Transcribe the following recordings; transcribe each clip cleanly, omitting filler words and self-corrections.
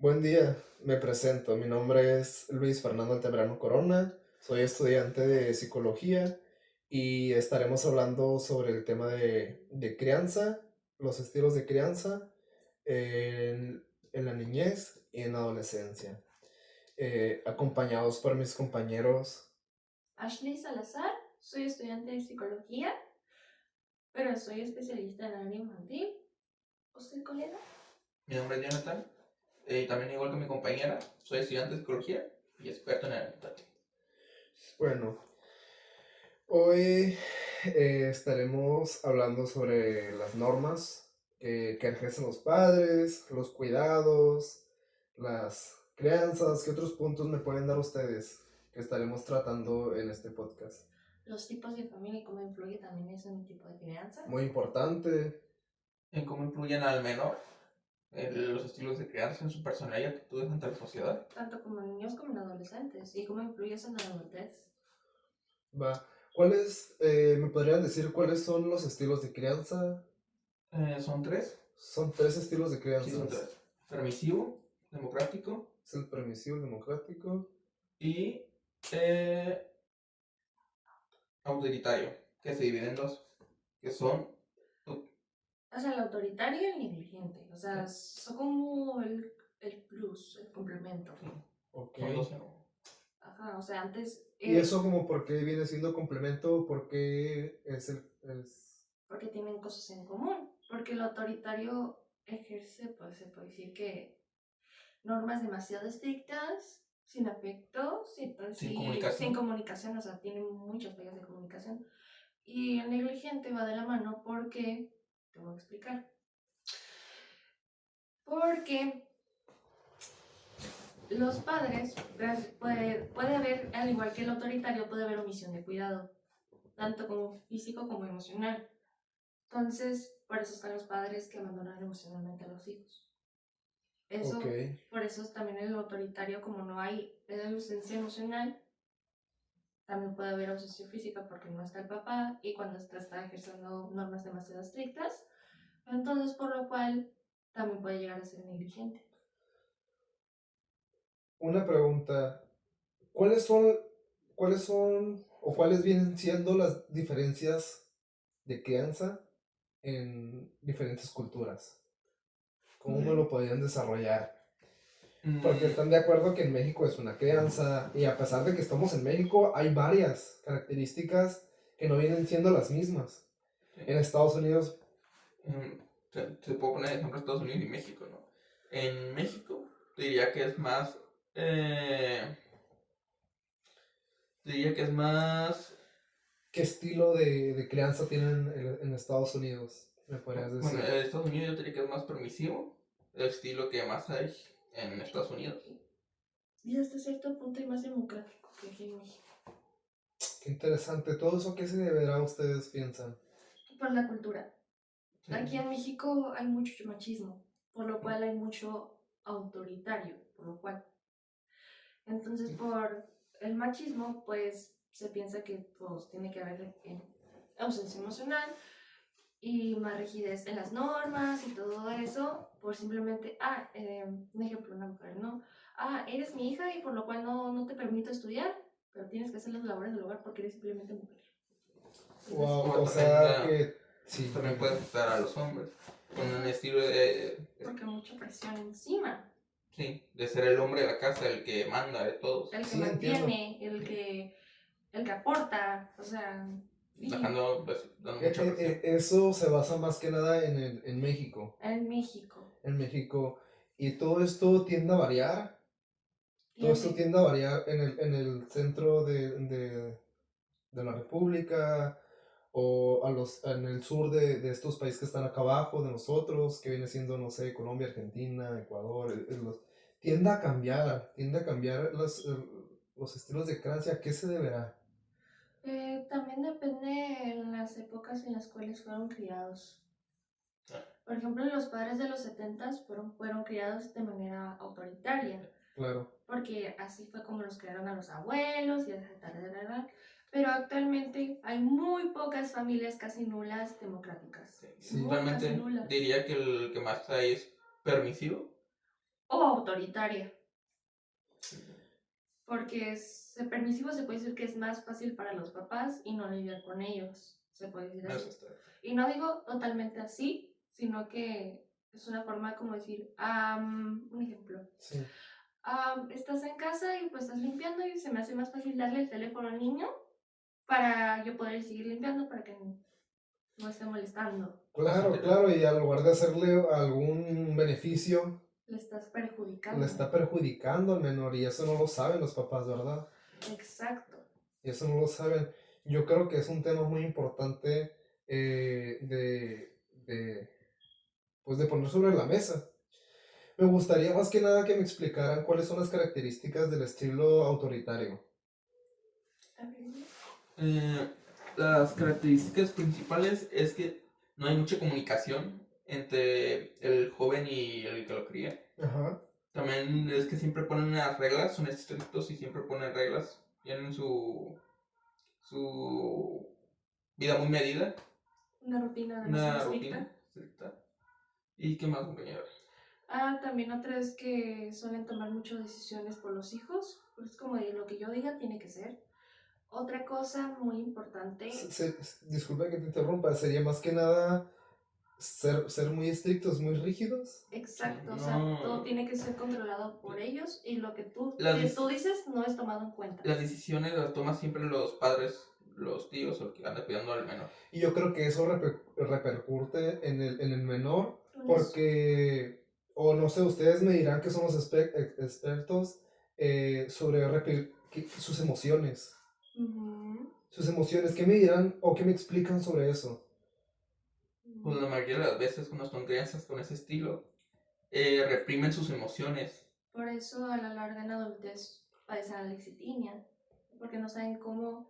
Buen día, me presento. Mi nombre es Luis Fernando Altamirano Corona, soy estudiante de psicología y estaremos hablando sobre el tema de crianza, los estilos de crianza en la niñez y en la adolescencia, acompañados por mis compañeros. Ashley Salazar, soy estudiante de psicología, pero soy especialista en el área infantil. ¿Usted, colega? Mi nombre es Jonathan, y también igual que mi compañera, soy estudiante de psicología y experto en el trato. Bueno, hoy estaremos hablando sobre las normas que ejercen los padres, los cuidados, las crianzas. ¿Qué otros puntos me pueden dar ustedes que estaremos tratando en este podcast? Los tipos de familia y cómo influye también eso en un tipo de crianza. Muy importante. En cómo influyen al menor los estilos de crianza en su personalidad y actitudes ante la sociedad. Tanto como en niños como en adolescentes. Y cómo influye eso en la adultez. Va. Me podrían decir cuáles son los estilos de crianza? Son tres. Son tres estilos de crianza. Sí, son tres. Permisivo, democrático. Es el permisivo, el democrático. Y autoritario, que se divide en dos, que son... O sea, el autoritario y el negligente. O sea, son como el plus, el complemento. Sí. Okay. Son dos en uno. Ajá, o sea, antes... ¿Y eso como por qué viene siendo complemento? ¿Por qué es...? Porque tienen cosas en común. Porque el autoritario ejerce, pues se puede decir que normas demasiado estrictas, sin afecto, sin comunicación, o sea, tienen muchas fallas de comunicación. Y el negligente va de la mano porque, te voy a explicar, porque los padres, puede haber, al igual que el autoritario, puede haber omisión de cuidado, tanto como físico como emocional. Entonces, por eso están los padres que abandonan emocionalmente a los hijos. Eso, Okay. Por eso también el autoritario, como no hay ausencia emocional, también puede haber ausencia física porque no está el papá y cuando está ejerciendo normas demasiado estrictas, entonces por lo cual también puede llegar a ser negligente. Una pregunta, ¿cuáles son o cuáles vienen siendo las diferencias de crianza en diferentes culturas? ¿Cómo me lo podrían desarrollar? Porque están de acuerdo que en México es una crianza y a pesar de que estamos en México hay varias características que no vienen siendo las mismas. Sí. En Estados Unidos... Se puede poner ejemplo Estados Unidos y México, ¿no? En México diría que es más... ¿Qué estilo de crianza tienen en Estados Unidos? ¿Me podrías decir? Bueno, en Estados Unidos yo diría que es más permisivo, el estilo que más hay en Estados Unidos. Y hasta cierto punto hay más democrático que aquí en México. Qué interesante. ¿Todo eso qué se deberá, ustedes piensan? Por la cultura. Sí. Aquí en México hay mucho machismo, por lo cual hay mucho autoritario, por lo cual. Entonces, por el machismo, pues se piensa que pues, tiene que haber ausencia emocional y más rigidez en las normas y todo eso, por simplemente, un ejemplo, una mujer, ¿no? Eres mi hija y por lo cual no te permito estudiar, pero tienes que hacer las labores del hogar porque eres simplemente mujer. Wow, o sea que sí. También puede afectar a los hombres con un estilo de... Porque mucha presión encima. Sí, de ser el hombre de la casa, el que manda de todos. El que Sí, mantiene, el que aporta, o sea... Dando mucha presión. Eso se basa más que nada en México. En México. En México. Y todo esto tiende a variar. Todo esto tiende a variar en el centro de la República o en el sur de estos países que están acá abajo de nosotros, que viene siendo, no sé, Colombia, Argentina, Ecuador. Tiende a cambiar los estilos de crianza. ¿A qué se deberá? También depende en las épocas en las cuales fueron criados. Por ejemplo, los padres de los 70s fueron criados de manera autoritaria. Claro. Porque así fue como los crearon a los abuelos y pero actualmente hay muy pocas familias casi nulas democráticas. Sí. Realmente diría que el que más hay es permisivo o autoritaria. Porque permisivo se puede decir que es más fácil para los papás y no lidiar con ellos. Se puede decir así. Y no digo totalmente así, sino que es una forma como decir, un ejemplo. Sí. Estás en casa y pues estás limpiando y se me hace más fácil darle el teléfono al niño para yo poder seguir limpiando para que no esté molestando. Claro, y en lugar de hacerle algún beneficio, Le estás perjudicando. le está perjudicando al menor y eso no lo saben los papás, ¿verdad? Exacto. Y eso no lo saben. Yo creo que es un tema muy importante pues de poner sobre la mesa. Me gustaría más que nada que me explicaran cuáles son las características del estilo autoritario. Las características principales es que no hay mucha comunicación entre el joven y el que lo cría. Ajá. También es que siempre ponen unas reglas, son estrictos y siempre ponen reglas. Tienen su vida muy medida. Una rutina estricta. ¿Y qué más, compañero? También otra es que suelen tomar muchas decisiones por los hijos. Pues como de lo que yo diga tiene que ser. Otra cosa muy importante. Disculpa que te interrumpa, sería más que nada ser muy estrictos, muy rígidos. Exacto, o sea, todo tiene que ser controlado por ellos y lo que tú dices no es tomado en cuenta. Las decisiones las toman siempre los padres, los tíos o el que anda cuidando al menor. Y yo creo que eso repercute en el menor porque, o no sé, ustedes me dirán que son los expertos sobre sus emociones. Sus emociones, ¿qué me dirán o qué me explican sobre eso? Pues la mayoría de las veces cuando son crianzas con ese estilo, reprimen sus emociones. Por eso a la larga en adultez padecen alexitimia, porque no saben cómo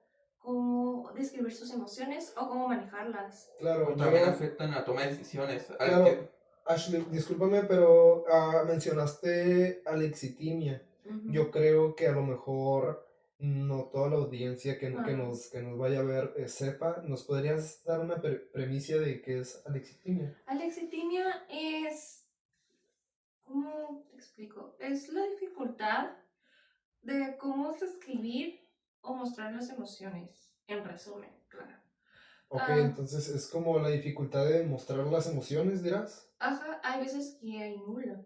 describir sus emociones o cómo manejarlas. Claro, también afectan a la toma de decisiones. Claro, Ashley, discúlpame, pero mencionaste alexitimia. Yo creo que a lo mejor no toda la audiencia que nos vaya a ver sepa. ¿Nos podrías dar una premisa de qué es alexitimia? Alexitimia es, ¿cómo te explico? Es la dificultad de cómo describir o mostrar las emociones, en resumen, claro. Ok, entonces es como la dificultad de mostrar las emociones, dirás. Ajá, hay veces que hay nulo.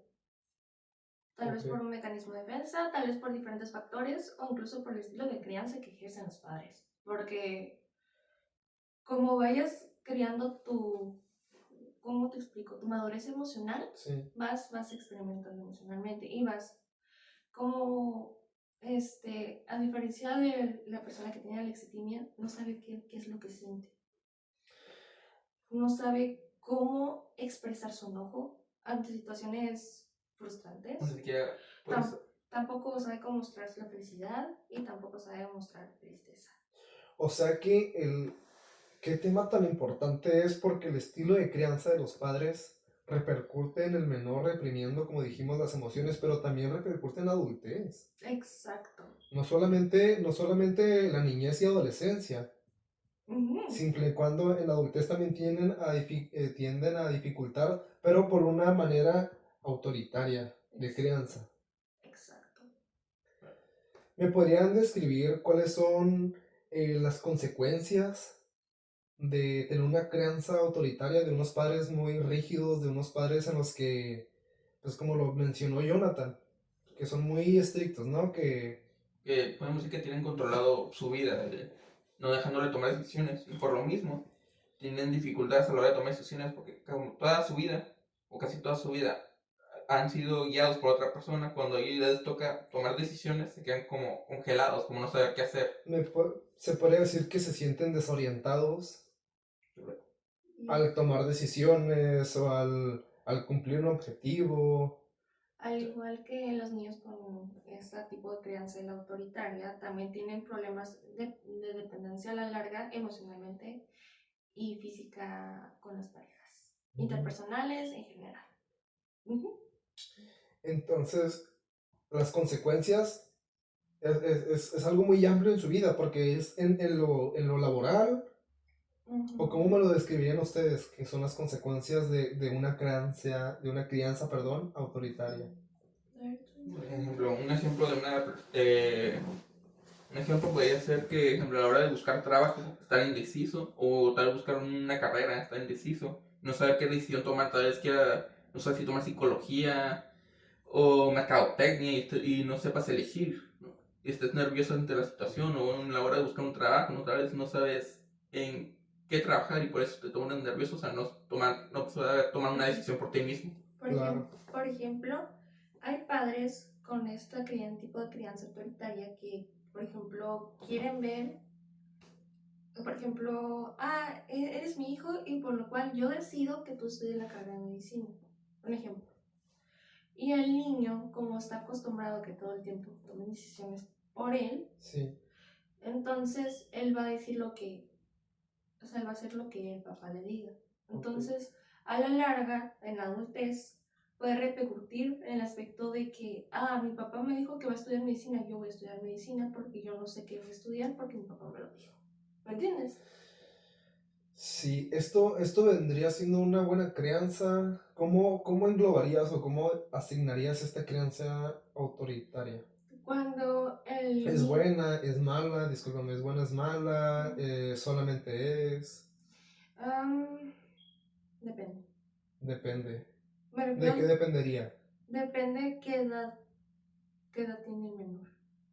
Tal vez por un mecanismo de defensa, tal vez por diferentes factores o incluso por el estilo de crianza que ejercen los padres. Porque como vayas creando ¿cómo te explico? Tu madurez emocional, sí. vas experimentando emocionalmente y vas como, a diferencia de la persona que tiene alexitimia, no sabe qué es lo que siente. No sabe cómo expresar su enojo ante situaciones frustrantes. Ni siquiera tampoco sabe cómo mostrar la felicidad y tampoco sabe mostrar tristeza. O sea que qué tema tan importante es porque el estilo de crianza de los padres repercute en el menor reprimiendo, como dijimos, las emociones, pero también repercute en la adultez. Exacto. No solamente la niñez y adolescencia, simple y cuando en la adultez también tienden a dificultar, pero por una manera autoritaria de crianza. Exacto. ¿Me podrían describir cuáles son las consecuencias de tener una crianza autoritaria, de unos padres muy rígidos, de unos padres en los que, pues como lo mencionó Jonathan, que son muy estrictos, ¿no? Que podemos decir que tienen controlado su vida, no dejándole tomar decisiones, y por lo mismo tienen dificultades a la hora de tomar decisiones porque toda su vida, o casi toda su vida, han sido guiados por otra persona. Cuando a ellos les toca tomar decisiones, se quedan como congelados, como no saber qué hacer. Se podría decir que se sienten desorientados al tomar decisiones o al cumplir un objetivo. Al igual que los niños con este tipo de crianza y la autoritaria, también tienen problemas de dependencia a la larga emocionalmente y física con las parejas, interpersonales en general. Entonces, las consecuencias es algo muy amplio en su vida, porque es en lo laboral, o cómo me lo describirían ustedes, que son las consecuencias de una crianza, autoritaria. ver, tú. Por ejemplo, un ejemplo podría ser que, por ejemplo, a la hora de buscar trabajo, estar indeciso, o tal vez buscar una carrera, estar indeciso, no saber qué decisión tomar, tal vez quiera, no sé si tomar psicología o mercadotecnia y no sepas elegir, ¿no? Y estés nervioso ante la situación o en la hora de buscar un trabajo, ¿no? Tal vez no sabes en qué trabajar y por eso te tomas nervioso, o sea, no poder tomar una decisión por ti mismo. Claro. Por ejemplo, hay padres con este tipo de crianza autoritaria que, por ejemplo, quieren ver, por ejemplo, eres mi hijo y por lo cual yo decido que tú estudies la carrera de medicina. Un ejemplo. Y el niño, como está acostumbrado a que todo el tiempo tomen decisiones por él, Sí, entonces él va a decir o sea, él va a hacer lo que el papá le diga. Entonces, a la larga, en la adultez, puede repercutir en el aspecto de que, mi papá me dijo que va a estudiar medicina, yo voy a estudiar medicina porque yo no sé qué voy a estudiar porque mi papá me lo dijo. ¿Me entiendes? sí, esto vendría siendo una buena crianza. ¿Cómo englobarías o cómo asignarías esta crianza autoritaria? Cuando ¿Es buena? ¿Es mala? Discúlpame, ¿es buena? ¿Es mala? ¿Solamente es? Depende. Depende. Me ¿De qué refiero, dependería? depende qué edad tiene el menor.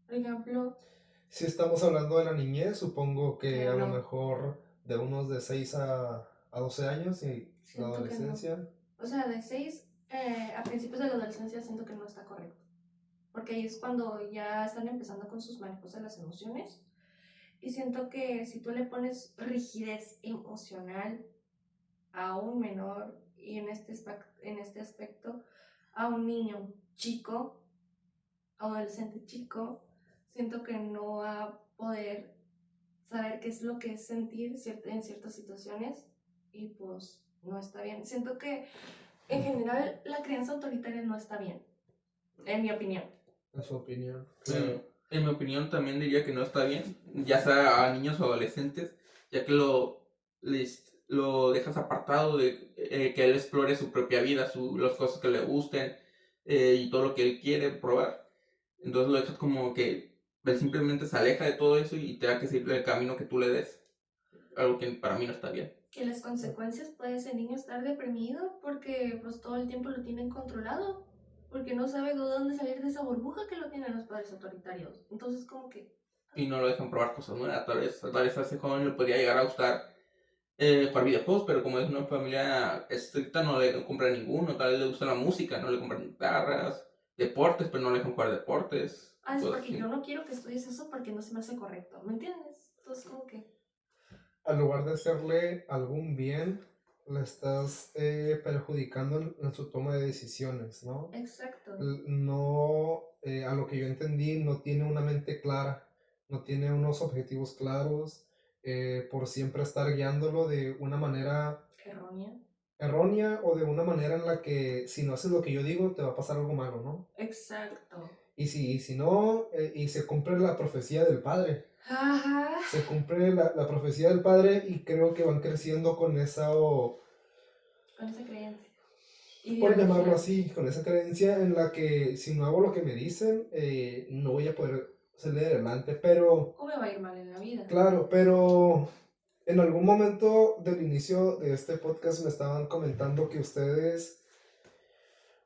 Por ejemplo, Si estamos hablando de la niñez, supongo que a lo no, mejor de unos de 6 a 12 años y la siento que no. adolescencia. O sea, de 6 a principios de la adolescencia siento que no está correcto. Porque ahí es cuando ya están empezando con sus manejos de las emociones. Y siento que si tú le pones rigidez emocional a un menor y en este aspecto a un niño chico, adolescente chico, siento que no va a poder saber qué es lo que es sentir en ciertas situaciones y pues no está bien. Siento que en general la crianza autoritaria no está bien, en mi opinión. En su opinión, claro. En mi opinión también diría que no está bien, ya sea a niños o adolescentes, ya que lo dejas apartado de que él explore su propia vida, las cosas que le gusten y todo lo que él quiere probar. Entonces lo dejas como que él simplemente se aleja de todo eso y te da que seguir el camino que tú le des, algo que para mí no está bien. Que las consecuencias puede ese niño estar deprimido porque pues todo el tiempo lo tienen controlado, porque no sabe de dónde salir de esa burbuja que lo tienen los padres autoritarios. Entonces como que... Y no lo dejan probar cosas nuevas, tal vez a ese joven le podría llegar a gustar jugar videojuegos, pero como es una familia estricta no le compra ninguno, tal vez le gusta la música, no le compran guitarras, deportes, pero no le dejan jugar deportes. Es Pues, porque sí. yo no quiero que estudies eso porque no se me hace correcto, ¿me entiendes? Entonces como que... Al lugar de hacerle algún bien, le estás perjudicando en su toma de decisiones, ¿no? Exacto. No, a lo que yo entendí, no tiene una mente clara, no tiene unos objetivos claros, por siempre estar guiándolo de una manera Errónea. errónea o de una manera en la que si no haces lo que yo digo, te va a pasar algo malo, ¿no? Exacto. Y si no, y se cumple la profecía del padre. Ajá. Se cumple la profecía del padre y creo que van creciendo con esa, Con esa creencia. por Ideología. llamarlo así, con esa creencia en la que si no hago lo que me dicen, no voy a poder salir adelante. Pero, O me va a ir mal en la vida. claro, pero en algún momento del inicio de este podcast me estaban comentando que ustedes,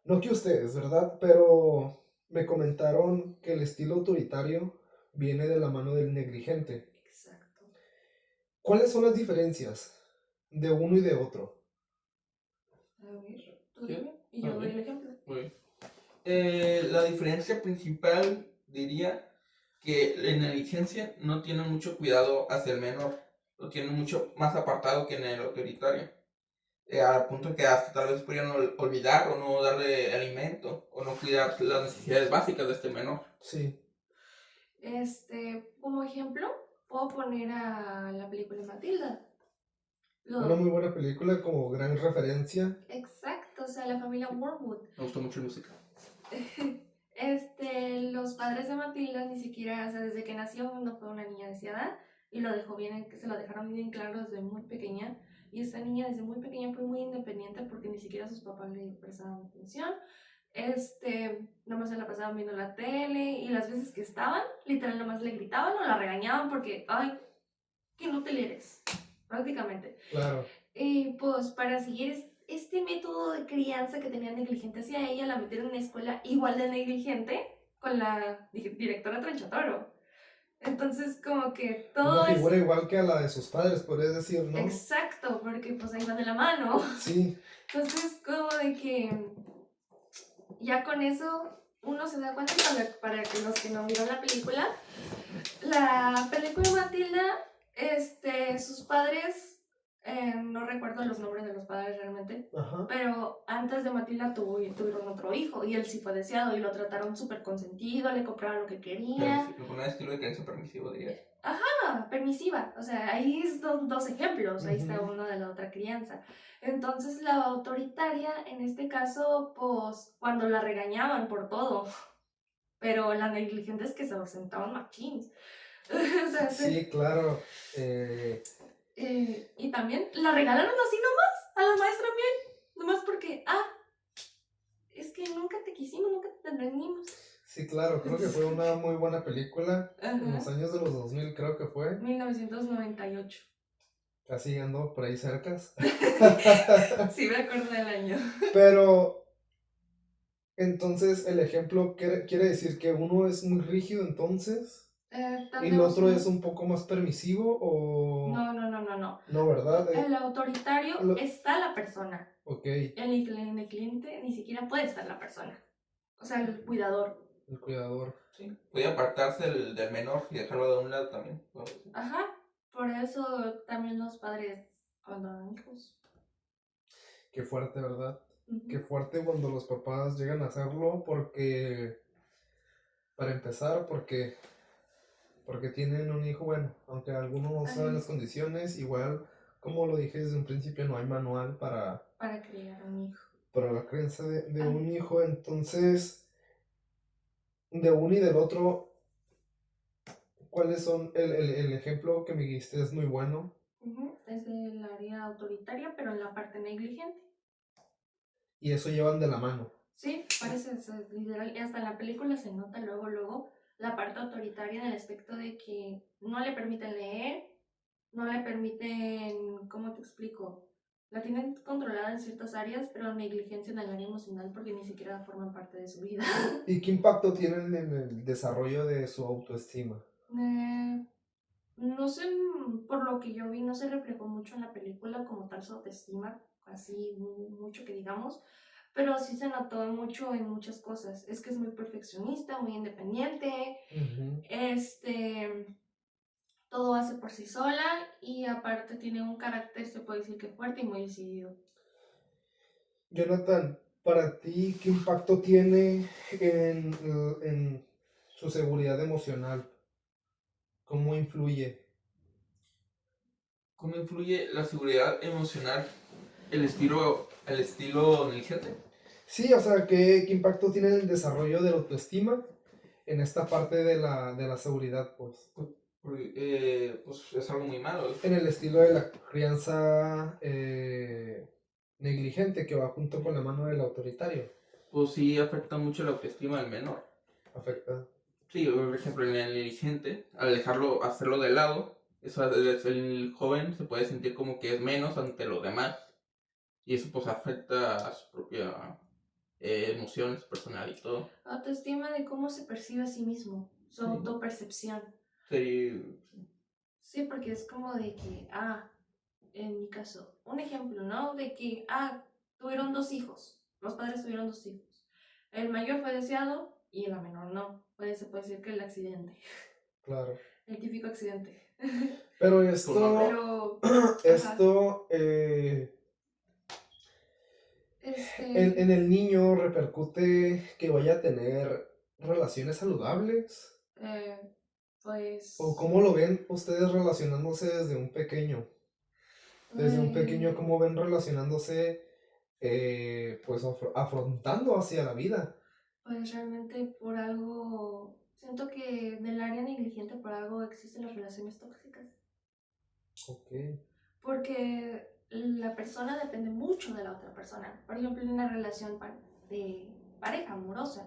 no que ustedes, ¿verdad? Pero me comentaron que el estilo autoritario viene de la mano del negligente. Exacto. ¿Cuáles son las diferencias de uno y de otro? A ver, tú dime y yo doy el ejemplo. Muy bien. La diferencia principal diría que la negligencia no tiene mucho cuidado hacia el menor, lo tiene mucho más apartado que en el autoritario. Al punto que hasta tal vez podrían olvidar o no darle alimento o no cuidar las necesidades básicas de este menor. Sí, Como ejemplo, puedo poner a la película Matilda. una muy buena película como gran referencia. Exacto, o sea, la familia Wormwood. Me gustó mucho la música. Los padres de Matilda ni siquiera, o sea, desde que nació no fue una niña deseada y se lo dejaron bien en claro desde muy pequeña. Y esta niña desde muy pequeña fue muy independiente porque ni siquiera sus papás le prestaban atención. nomás se la pasaban viendo la tele y las veces que estaban, literal nomás le gritaban o la regañaban porque, ay, qué inútil eres, prácticamente. Claro. Y pues para seguir este método de crianza que tenía negligente hacia ella, la metieron en una escuela igual de negligente con la directora Tronchatoro. Entonces como que Una todo figura es igual que a la de sus padres, podrías decir, ¿no? exacto, porque pues ahí va de la mano. Sí, Entonces como de que ya con eso uno se da cuenta para que los que no vieron la película Matilda, sus padres, no recuerdo los nombres de los padres realmente, ajá. pero antes de Matilda tuvieron otro hijo y él sí fue deseado y lo trataron súper consentido, le compraron lo que quería. Con un estilo de crianza permisivo, dirías. Permisiva, o sea, ahí son dos ejemplos, ahí está Ujú. uno de la otra crianza. Entonces la autoritaria, en este caso, pues cuando la regañaban por todo, pero la negligente es que se ausentaban machines. O sea, Sí, claro. y también la regalaron así nomás a la maestra Miel, nomás porque, es que nunca te quisimos, nunca te entendimos. Sí, claro, creo que fue una muy buena película. En los Ajá, años de los 2000 creo que fue. 1998. Casi ando por ahí cercas. Sí, me acuerdo del año. Pero entonces el ejemplo quiere decir que uno es muy rígido entonces y el Tenemos otro es un... un poco más permisivo o No, no, no, no, no. no, ¿verdad? El autoritario Lo- está la persona. ok, En el cliente ni siquiera puede estar la persona. O sea, el cuidador. el cuidador. Sí. Podía apartarse del menor y dejarlo de un lado también. Ajá. Por eso también los padres abandonan hijos. Qué fuerte, ¿verdad? Qué Ujú. fuerte cuando los papás llegan a hacerlo porque, para empezar, porque tienen un hijo bueno, aunque algunos no saben Ay, las condiciones, igual, como lo dije desde un principio, no hay manual para criar a un hijo. para la crianza de Ay, un hijo, entonces, de uno y del otro, ¿cuáles son? El ejemplo que me diste es muy bueno, es del área autoritaria, pero en la parte negligente. y eso llevan de la mano. Sí, parece literal. Y hasta en la película se nota luego la parte autoritaria en el aspecto de que no le permiten leer, no le permiten, ¿cómo te explico? La tienen controlada en ciertas áreas, pero negligencia en el área emocional porque ni siquiera forman parte de su vida. ¿Y qué impacto tienen en el desarrollo de su autoestima? Eh, no sé, por lo que yo vi, no se reflejó mucho en la película como tal su autoestima, así mucho que digamos, pero sí se notó mucho en muchas cosas. Es que es muy perfeccionista, muy independiente, Ujú. todo hace por sí sola y aparte tiene un carácter, se puede decir que fuerte y muy decidido. Jonathan, para ti, ¿qué impacto tiene en su seguridad emocional? ¿Cómo influye? ¿Cómo influye la seguridad emocional el estilo negligente? Sí, o sea, ¿qué impacto tiene en el desarrollo de la autoestima en esta parte de la seguridad, pues? Pues es algo muy malo. En el estilo de la crianza negligente que va junto con la mano del autoritario. Pues sí afecta mucho la autoestima del menor. Afecta. Sí, por ejemplo, en el negligente, al dejarlo, hacerlo de lado, el joven se puede sentir como que es menos ante los demás. Y eso pues afecta a su propia emociones, personal y todo. Autoestima de cómo se percibe a sí mismo, su Sí. autopercepción. Sí, Sí, porque es como de que, en mi caso, un ejemplo, ¿no? De que, tuvieron dos hijos, los padres tuvieron dos hijos. El mayor fue deseado y la menor no. Se puede decir que el accidente, Claro. el típico accidente. Pero pues no. Pero, ajá, esto en el niño repercute que vaya a tener relaciones saludables. ¿O pues, cómo lo ven ustedes relacionándose desde un pequeño? Desde un pequeño, eh, ¿cómo ven relacionándose, pues afrontando hacia la vida? pues realmente por algo, siento que del área negligente por algo existen las relaciones tóxicas. Ok. Porque la persona depende mucho de la otra persona. Por ejemplo, en una relación de pareja amorosa.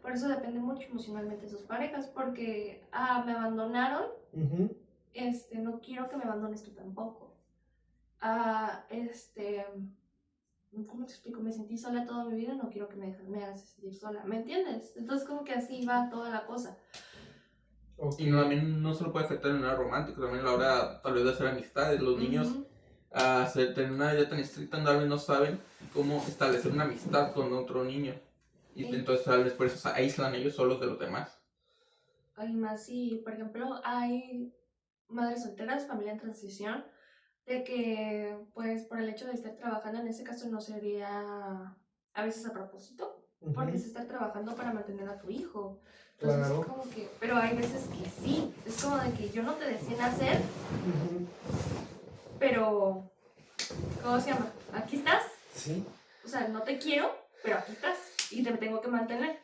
Por eso depende mucho emocionalmente de sus parejas, porque, me abandonaron, Ujú. no quiero que me abandones tú tampoco. ¿Cómo te explico? Me sentí sola toda mi vida, no quiero que me hagas sentir sola, ¿me entiendes? Entonces como que así va toda la cosa. Ok. Y no, también no solo puede afectar en una romántica, también a la hora tal vez de hacer amistades. Los niños, Ujú. tener una idea tan estricta, tal vez no saben cómo establecer una amistad con otro niño. Y Sí. entonces tal vez por eso se aíslan ellos solos de los demás. Hay más, sí, por ejemplo, hay madres solteras, familia en transición, de que, pues, por el hecho de estar trabajando, en ese caso no sería a veces a propósito, porque Ujú. es estar trabajando para mantener a tu hijo. Entonces, Claro. como que, pero hay veces que sí, es como de que yo no te decía nacer, Ujú. pero, ¿cómo se llama? Aquí estás, Sí. o sea, no te quiero, pero aquí estás, y te tengo que mantener.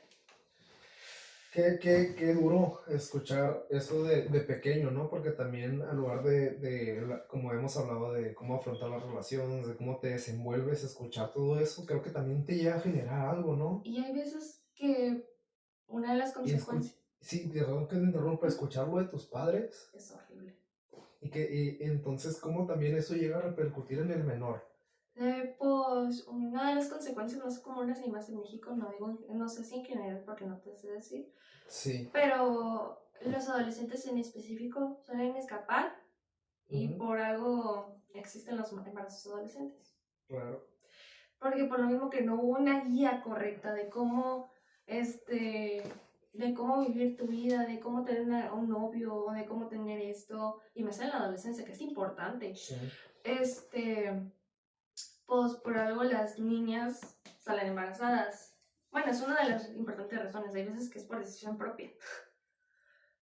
Qué duro escuchar eso de pequeño, ¿no? Porque también al lugar como hemos hablado, de cómo afrontar las relaciones, de cómo te desenvuelves, escuchar todo eso, creo que también te llega a generar algo, ¿no? Y hay veces que una de las Y consecuencias sí, perdón que te interrumpa, escucharlo de tus padres es horrible. y entonces cómo también eso llega a repercutir en el menor. Pues una de las consecuencias, no sé cómo las hay más en México, no sé si en general porque no te sé decir, Sí. pero los adolescentes en específico suelen escapar y Ujú. por algo existen los embarazos adolescentes. Claro. Porque por lo mismo que no hubo una guía correcta de cómo, este, de cómo vivir tu vida, de cómo tener un novio, de cómo tener esto, y más en la adolescencia, que es importante. Sí. Pues por algo las niñas salen embarazadas. Bueno, es una de las importantes razones. Hay veces que es por decisión propia,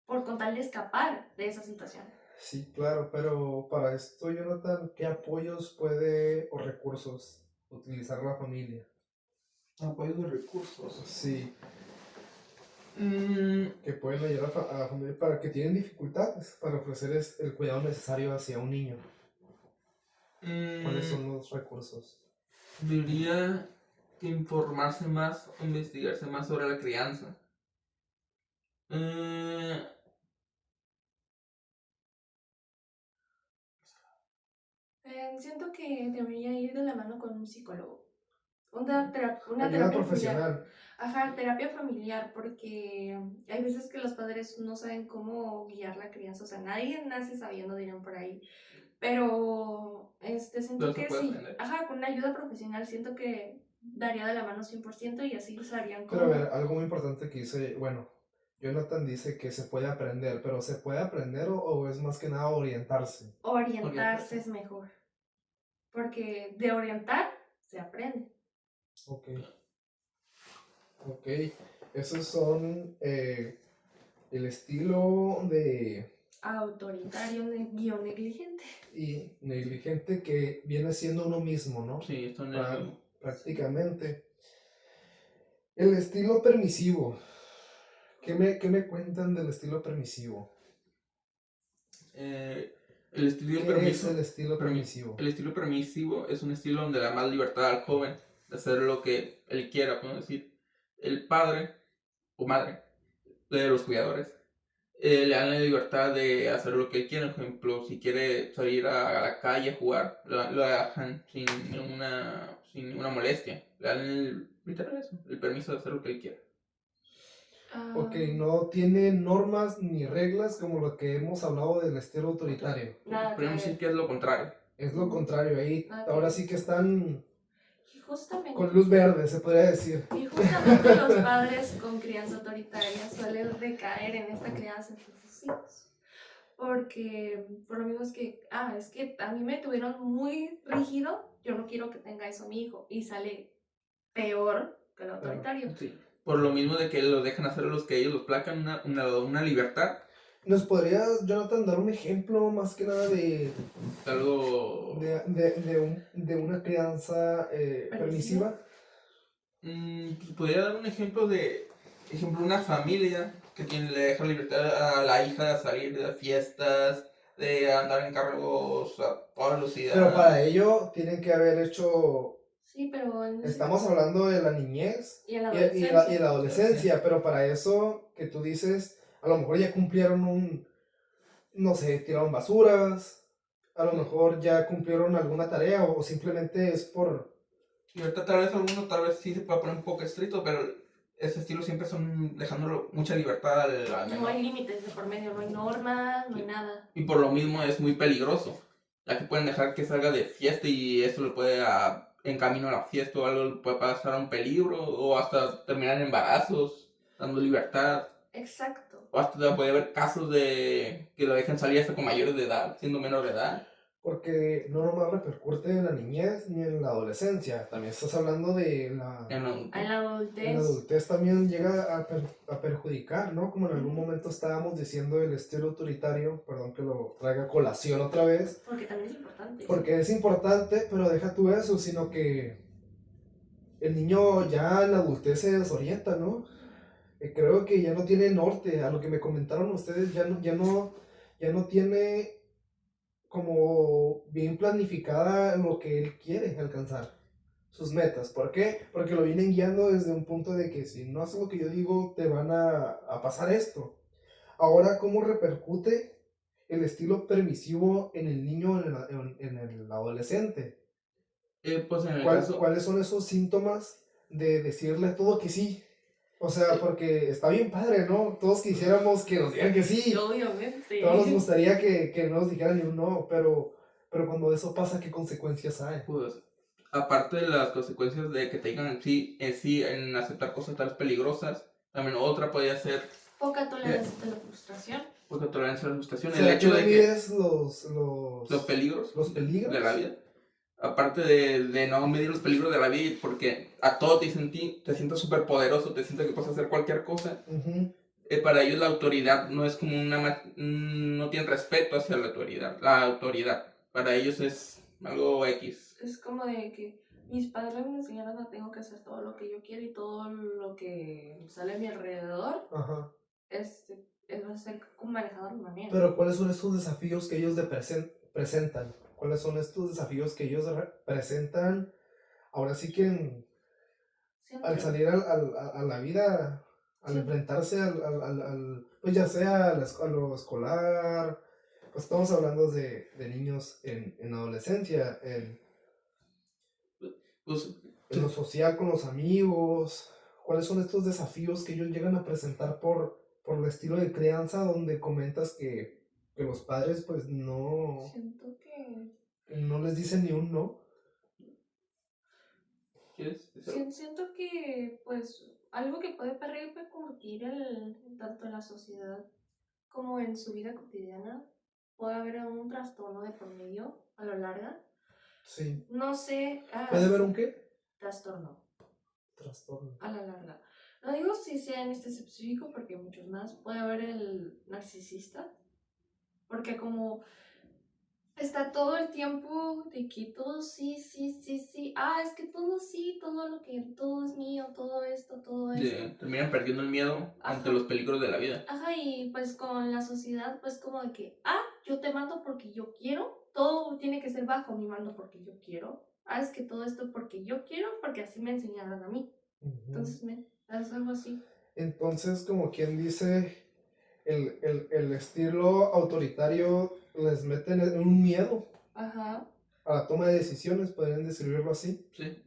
por con tal de escapar de esa situación. Sí, claro, pero para esto, Jonathan, ¿qué apoyos puede o recursos utilizar la familia? Apoyo de recursos. Sí, Mm, que pueden ayudar a la familia para que tienen dificultades para ofrecer el cuidado necesario hacia un niño. ¿Cuáles mm, son los recursos? diría que informarse más o investigarse más sobre la crianza. Eh, Siento que debería ir de la mano con un psicólogo. Una Ayuda terapia familiar. profesional. Ajá, terapia familiar, porque hay veces que los padres no saben cómo guiar la crianza. O sea, nadie nace sabiendo, dirán por ahí. Pero siento pero se que puede sí, aprender. ajá, con una ayuda profesional siento que daría de la mano 100% y así sabrían Pero a ver, cómo algo muy importante que dice, bueno, Jonathan dice que se puede aprender, pero ¿se puede aprender o es más que nada orientarse? orientarse Orientarse. es mejor. Porque de orientar se aprende. Ok, ok. Esos son el estilo de Autoritario, guión negligente. y negligente que viene siendo uno mismo, ¿no? Sí, esto en Pra- el. prácticamente. El estilo permisivo. ¿Qué me cuentan del estilo permisivo? El estilo ¿Qué es el permiso. estilo permisivo? El estilo permisivo es un estilo donde le da más libertad al joven de hacer lo que él quiera, podemos decir. El padre o madre de los cuidadores le dan la libertad de hacer lo que él quiera. Por ejemplo, si quiere salir a la calle a jugar, lo dejan sin ninguna molestia. Le dan literal eso, el permiso de hacer lo que él quiera. Ok, Ah, no tiene normas ni reglas como lo que hemos hablado del estilo autoritario. nada que Podemos decir ver. que es lo contrario. Es lo contrario, ahí Nada que ahora ver. sí que están Y justamente, con luz verde, se podría decir. y justamente los padres con crianza autoritaria suelen recaer en esta crianza de sus hijos. Porque por lo mismo es que a mí me tuvieron muy rígido, yo no quiero que tenga eso mi hijo. Y sale peor que el autoritario. Sí. Por lo mismo de que lo dejan hacer los que ellos los placan, una libertad, ¿Nos podrías, Jonathan, dar un ejemplo más que nada algo. de una crianza permisiva? Pues podría dar un ejemplo una familia que le deja libertad a la hija de salir de fiestas, de andar en carros a toda Pero velocidad. para ello tienen que haber hecho Sí, pero en ese Estamos caso- hablando de la niñez y en la y adolescencia. la adolescencia, pero para eso que tú dices, a lo mejor ya cumplieron no sé, tiraron basuras, a lo mejor ya cumplieron alguna tarea o simplemente es por... Y ahorita tal vez alguno tal vez sí se pueda poner un poco estricto, pero ese estilo siempre son dejándolo mucha libertad al No menor. hay límites de por medio, no hay normas, no hay nada. Y por lo mismo es muy peligroso, ya que pueden dejar que salga de fiesta y esto le puede en camino a la fiesta o algo le puede pasar a un peligro o hasta terminar en embarazos, dando libertad. Exacto. O hasta puede haber casos de que lo dejen salir hasta con mayores de edad, siendo menor de edad. Porque no nomás repercute en la niñez ni en la adolescencia, también estás hablando de la... Ya no, En la En la adultez. adultez también llega a perjudicar, ¿no? Como en algún momento estábamos diciendo el estilo autoritario, perdón que lo traiga a colación otra vez, Porque también es importante. porque es importante, pero deja tú eso, sino que el niño ya en la adultez se desorienta, ¿no? Creo que ya no tiene norte, a lo que me comentaron ustedes, ya no tiene como bien planificada lo que él quiere alcanzar, sus metas. ¿Por qué? Porque lo vienen guiando desde un punto de que si no haces lo que yo digo, te van a pasar esto. Ahora, ¿cómo repercute el estilo permisivo en el niño, en el adolescente? pues en el caso, ¿Cuáles son esos síntomas de decirle a todo que sí? O sea, porque está bien padre, ¿no? Todos quisiéramos que nos digan que sí. Obviamente. Todos nos gustaría que no nos dijeran ni un no, pero cuando eso pasa, ¿qué consecuencias hay? pues, aparte de las consecuencias de que te digan en sí en aceptar cosas tan peligrosas, también otra podría ser Poca tolerancia a la frustración. poca tolerancia a la O frustración, el sea, hecho ¿tú de que mides los peligros los peligros? de la vida, aparte de no medir los peligros de la vida, porque a todo te dicen ti, te sientes súper poderoso, te sientes que puedes hacer cualquier cosa. Ujú. Para ellos la autoridad no es como no tienen respeto hacia la autoridad, para ellos es algo X. Es como de que mis padres me enseñaron a tengo que hacer todo lo que yo quiero y todo lo que sale a mi alrededor Ajá. va a ser manejado de manera. Pero ¿cuáles son estos desafíos que ellos presentan? ¿Cuáles son estos desafíos que ellos presentan ahora sí que Siento al salir a la vida, al Sí. enfrentarse pues ya sea a lo escolar, pues estamos hablando de niños en adolescencia, Pues, en lo social con los amigos, cuáles son estos desafíos que ellos llegan a presentar por el estilo de crianza donde comentas que los padres pues siento que no les dicen ni un no. ¿quieres decir? siento que pues algo que puede repercutir tanto en la sociedad como en su vida cotidiana puede haber un trastorno de por medio a lo larga. Sí. No sé. ¿Puede haber un qué? Trastorno Trastorno. a la larga. No digo si sea en este específico porque hay muchos más. Puede haber el narcisista. Porque como está todo el tiempo de que todo sí, sí, sí, sí. Es que todo sí, todo es mío, todo esto, todo esto. Terminan perdiendo el miedo ante Ajá. los peligros de la vida. Ajá, y pues con la sociedad, pues como de que, yo te mando porque yo quiero, todo tiene que ser bajo mi mando porque yo quiero. Es que todo esto porque yo quiero, porque así me enseñaron a mí. Ujú. Entonces, es algo así. Entonces, como quien dice, el estilo autoritario les mete en un miedo Ajá. a la toma de decisiones, podrían describirlo así. Sí,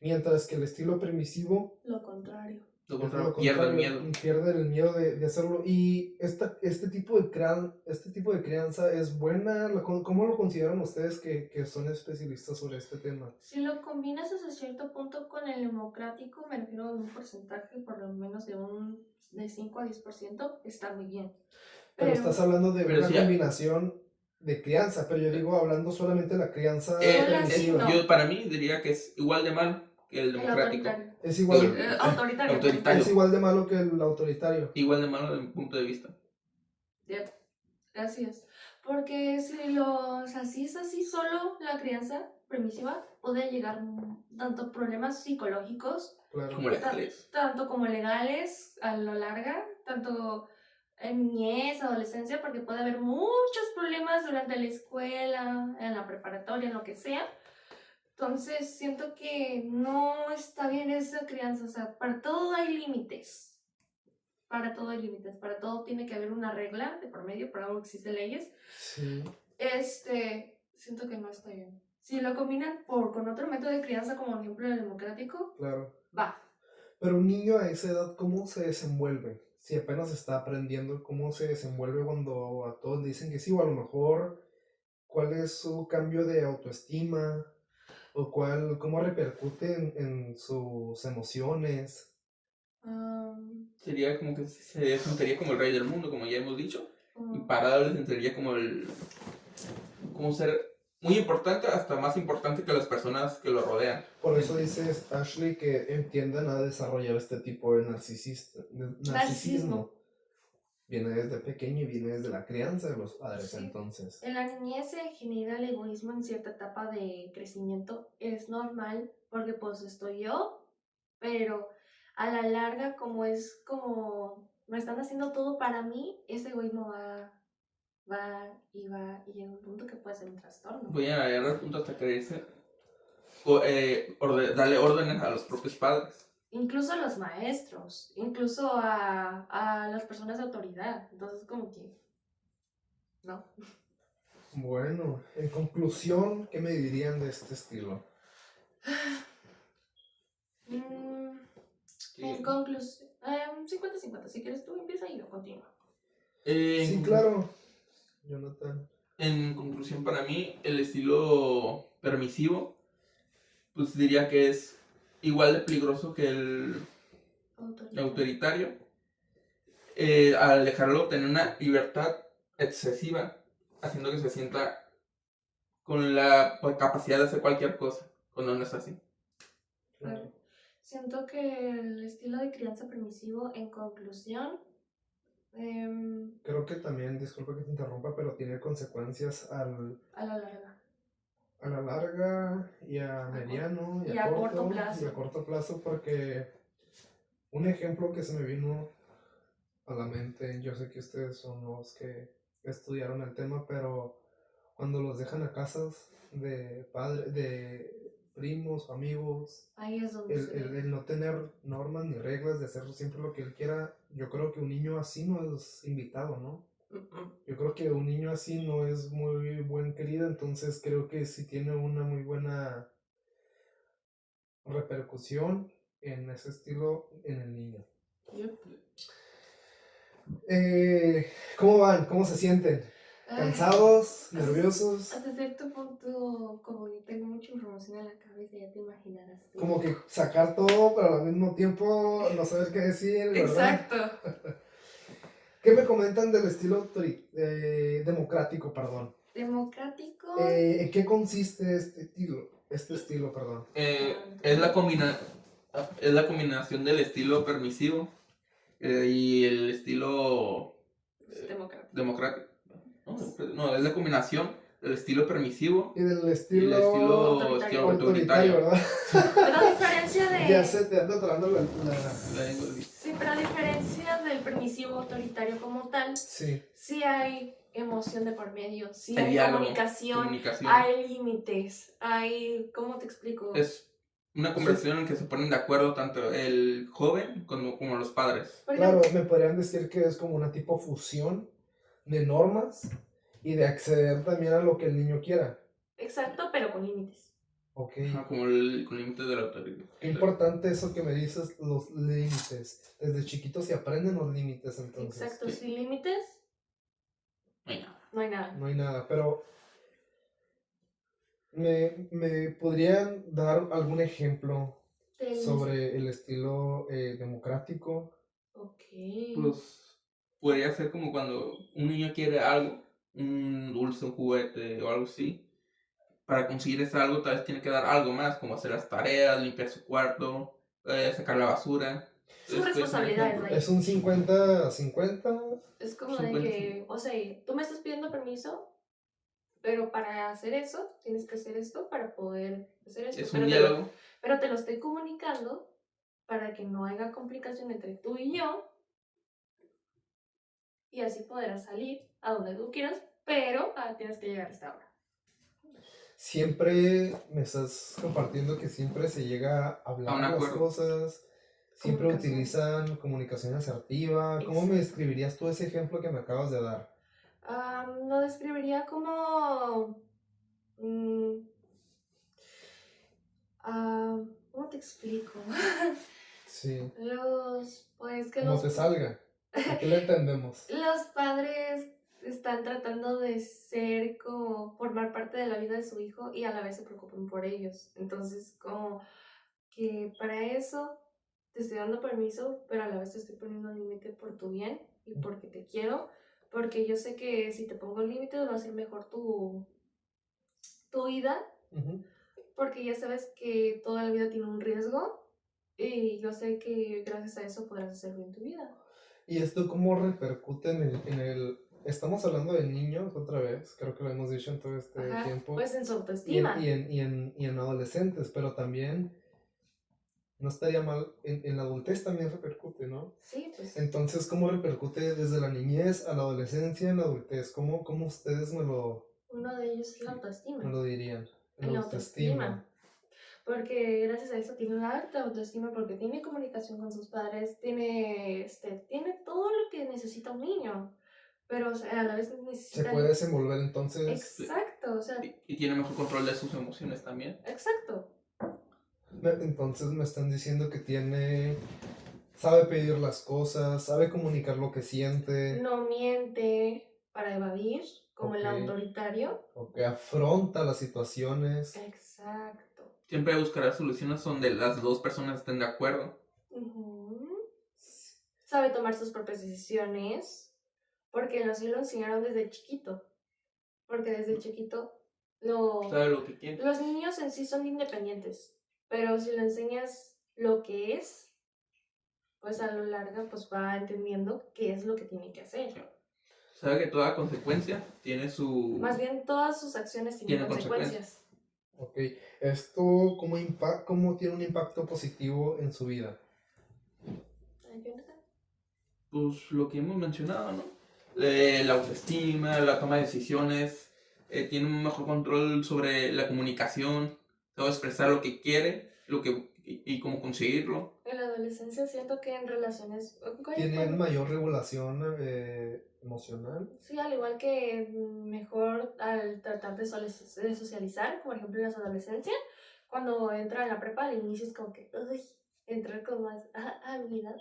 Mientras que el estilo permisivo Lo contrario. lo es contrario, lo pierde el contrario, miedo. pierde el miedo de hacerlo. Y este tipo de crianza es buena. ¿Cómo lo consideran ustedes que son especialistas sobre este tema? Si lo combinas hasta cierto punto con el democrático, me refiero a un porcentaje por lo menos de 5 a 10%, está muy bien. Pero estás hablando de Pero una sí, combinación de crianza, pero yo digo hablando solamente de la crianza permisiva. no. Yo para mí diría que es igual de malo que el El democrático. autoritario. Es igual, Autoritario. Autoritario. es igual de malo que el autoritario. Igual de malo desde mi punto de vista. Yep. Así es. Porque si es así solo la crianza permisiva, puede llegar tanto problemas psicológicos Claro. Como legales. tanto como legales a lo larga, tanto en niñez, adolescencia, porque puede haber muchos problemas durante la escuela, en la preparatoria, en lo que sea. Entonces siento que no está bien esa crianza, o sea, para todo hay límites. Para todo hay límites, para todo tiene que haber una regla de por medio, por algo existen leyes. Sí, Siento que no está bien. Si lo combinan con otro método de crianza, como por ejemplo el democrático, claro. va. Pero un niño a esa edad, ¿cómo se desenvuelve? Si apenas está aprendiendo, ¿cómo se desenvuelve cuando a todos le dicen que sí? O a lo mejor, ¿cuál es su cambio de autoestima? ¿O cómo repercute en sus emociones? Sería como que se sentiría como el rey del mundo, como ya hemos dicho. Y Um, para él sentiría como como ser muy importante, hasta más importante que las personas que lo rodean. Por eso dices, Ashley, que entiendan a desarrollar este tipo de narcisismo. Viene desde pequeño y viene desde la crianza de los padres, Sí. entonces. En la niñez se genera el egoísmo en cierta etapa de crecimiento. Es normal porque pues estoy yo, pero a la larga como me están haciendo todo para mí, ese egoísmo va y llega un punto que puede ser un trastorno. Voy a llegar al punto hasta creerse, darle órdenes a los propios padres. Incluso a los maestros, incluso a las personas de autoridad. Entonces como que, ¿no? Bueno, en conclusión, ¿qué me dirían de este estilo? En conclusión, 50-50. Si quieres tú empieza y yo continúo. Sí, claro, Jonathan. En conclusión, para mí, el estilo permisivo, pues diría que es igual de peligroso que el autoritario. Al dejarlo tener una libertad excesiva, haciendo que se sienta con la capacidad de hacer cualquier cosa, cuando no es así. Claro. Siento que el estilo de crianza permisivo, en conclusión, Creo que también, disculpa que te interrumpa, pero tiene consecuencias a la larga. a la larga y a mediano y a corto plazo. y a corto plazo, porque un ejemplo que se me vino a la mente, yo sé que ustedes son los que estudiaron el tema, pero cuando los dejan a casas de padres, de primos o amigos, Ahí es donde el no tener normas ni reglas, de hacer siempre lo que él quiera, yo creo que un niño así no es invitado, ¿no? Yo creo que un niño así no es muy buen querido, entonces creo que sí tiene una muy buena repercusión en ese estilo en el niño. Yep. ¿Cómo van? ¿Cómo se sienten? ¿Cansados? ¿Nerviosos? Hasta cierto punto, como yo tengo mucha información en la cabeza, ya te imaginarás. Como que sacar todo, pero al mismo tiempo no saber qué decir, ¿verdad? Exacto. ¿Qué me comentan del estilo democrático, perdón? Democrático. ¿En qué consiste este estilo, perdón? Es la combinación del estilo permisivo y el estilo democrático. No, es la combinación del estilo permisivo Y del y el estilo estilo autoritario, ¿verdad? Pero a diferencia de... Ya se te anda trabando la... Sí, pero a diferencia del permisivo autoritario como tal, Sí. Sí hay emoción de por medio, sí Hay hay diálogo, comunicación, comunicación. hay límites, hay... ¿Cómo te explico? Es una conversación en que se ponen de acuerdo tanto el joven como los padres. Claro, me podrían decir que es como una tipo fusión de normas y de acceder también a lo que el niño quiera. Exacto, pero con límites. Ok. Como el límite de la autoridad. Qué importante eso que me dices, los límites. Desde chiquitos se aprenden los límites, entonces. Exacto, sin límites No hay nada. no hay nada. No hay nada, pero ¿me podrían dar algún ejemplo sobre el estilo democrático? Ok. Pues podría ser como cuando un niño quiere algo, un dulce, un juguete o algo así. Para conseguir ese algo tal vez tiene que dar algo más, como hacer las tareas, limpiar su cuarto, sacar la basura. Son responsabilidades, vaya. Es un 50-50. Es como de que, o sea, tú me estás pidiendo permiso, pero para hacer eso tienes que hacer esto para poder hacer esto. Es un diálogo. Pero te lo estoy comunicando para que no haya complicación entre tú y yo y así podrás salir a donde tú quieras, pero tienes que llegar a esta hora. siempre me estás compartiendo que siempre se llega a A un hablar las acuerdo. cosas, siempre Comunicación. utilizan comunicación asertiva. ¿Cómo me describirías tú ese ejemplo que me acabas de dar? Lo describiría como... mm, ¿cómo te explico? Sí, Pues que como te salga. Aquí lo entendemos. los padres están tratando de ser como formar parte de la vida de su hijo y a la vez se preocupan por ellos. Entonces, como que para eso te estoy dando permiso, pero a la vez te estoy poniendo un límite por tu bien y porque te quiero, porque yo sé que si te pongo límites va a ser mejor tu vida, Ujú. porque ya sabes que toda la vida tiene un riesgo y yo sé que gracias a eso podrás hacer bien tu vida. ¿Y esto cómo repercute Estamos hablando de niños otra vez, creo que lo hemos dicho en todo este Ajá, tiempo, pues en su y autoestima. en adolescentes, pero también no estaría mal, en la adultez también repercute, ¿no? Sí, pues Entonces, ¿cómo repercute desde la niñez a la adolescencia en la adultez? ¿Cómo ustedes uno de ellos es la autoestima. me lo dirían? En En la la autoestima. autoestima. Porque gracias a eso tiene una alta autoestima, porque tiene comunicación con sus padres, tiene todo lo que necesita un niño. Pero o sea, a la vez Se necesita... puede desenvolver entonces. Exacto, o sea, Y tiene mejor control de sus emociones también. exacto. Entonces me están diciendo que sabe pedir las cosas, sabe comunicar lo que siente, No miente para evadir, como el Ok. autoritario. o que afronta las situaciones. Exacto. Siempre buscará soluciones donde las dos personas estén de acuerdo. Ujú. Sabe tomar sus propias decisiones, porque así lo enseñaron desde chiquito. Porque desde chiquito Sabe lo que quiere. los niños en sí son independientes, pero si le enseñas lo que es, pues a lo largo pues va entendiendo qué es lo que tiene que hacer. Sabe que toda consecuencia tiene su... Más bien todas sus acciones tienen Tiene consecuencias. Ok, ¿esto cómo tiene un impacto positivo en su vida? Ay, Jonathan. Pues lo que hemos mencionado, ¿no? La autoestima, la toma de decisiones, tiene un mejor control sobre la comunicación, sabe expresar lo que quiere y cómo conseguirlo. En la adolescencia siento que en relaciones... ¿Tienen mayor regulación emocional? Sí, al igual que mejor al tratar de socializar, por ejemplo en la adolescencia, cuando entra en la prepa al inicio es como que, uy, entrar con más habilidad.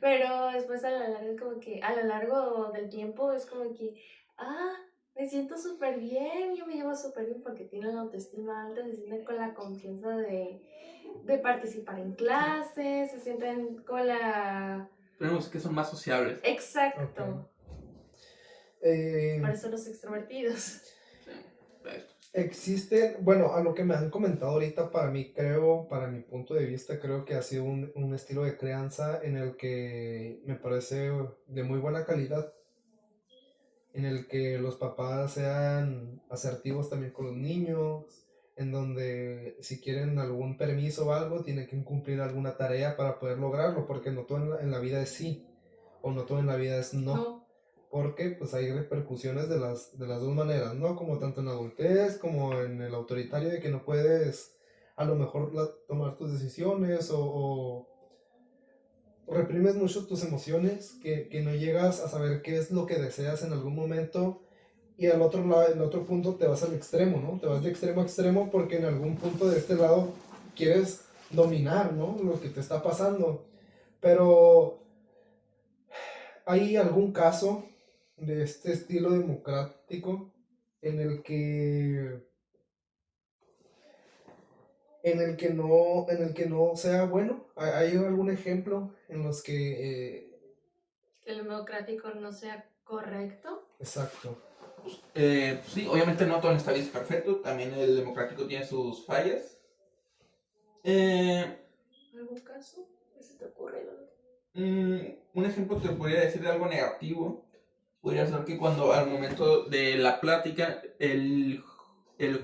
Pero después a lo largo, como que a lo largo del tiempo es como que, me siento súper bien, yo me llevo súper bien porque tienen la autoestima alta, se sienten con la confianza de participar en clases, se sienten con la... Tenemos que son más sociables. Exacto. Ok. Por eso los extrovertidos. Sí, pues, Existen, bueno, a lo que me han comentado ahorita, para mi punto de vista, creo que ha sido un estilo de crianza en el que me parece de muy buena calidad, en el que los papás sean asertivos también con los niños, en donde si quieren algún permiso o algo, tienen que cumplir alguna tarea para poder lograrlo, porque no todo en la vida es sí, o no todo en la vida es no. Porque pues hay repercusiones de las dos maneras, ¿no? Como tanto en la adultez como en el autoritario, de que no puedes a lo mejor tomar tus decisiones o reprimes mucho tus emociones, que no llegas a saber qué es lo que deseas en algún momento, y al otro lado, en otro punto te vas al extremo, ¿no? Te vas de extremo a extremo porque en algún punto de este lado quieres dominar, ¿no? Lo que te está pasando. Pero ¿hay algún caso de este estilo democrático en el que no sea bueno? ¿Hay algún ejemplo en los que Que el democrático no sea correcto. exacto? sí, obviamente no todo en esta vida es perfecto, también el democrático tiene sus fallas. ¿Algún caso? ¿Qué se te ocurre? Un ejemplo que podría decir de algo negativo podría ser que cuando al momento de la plática el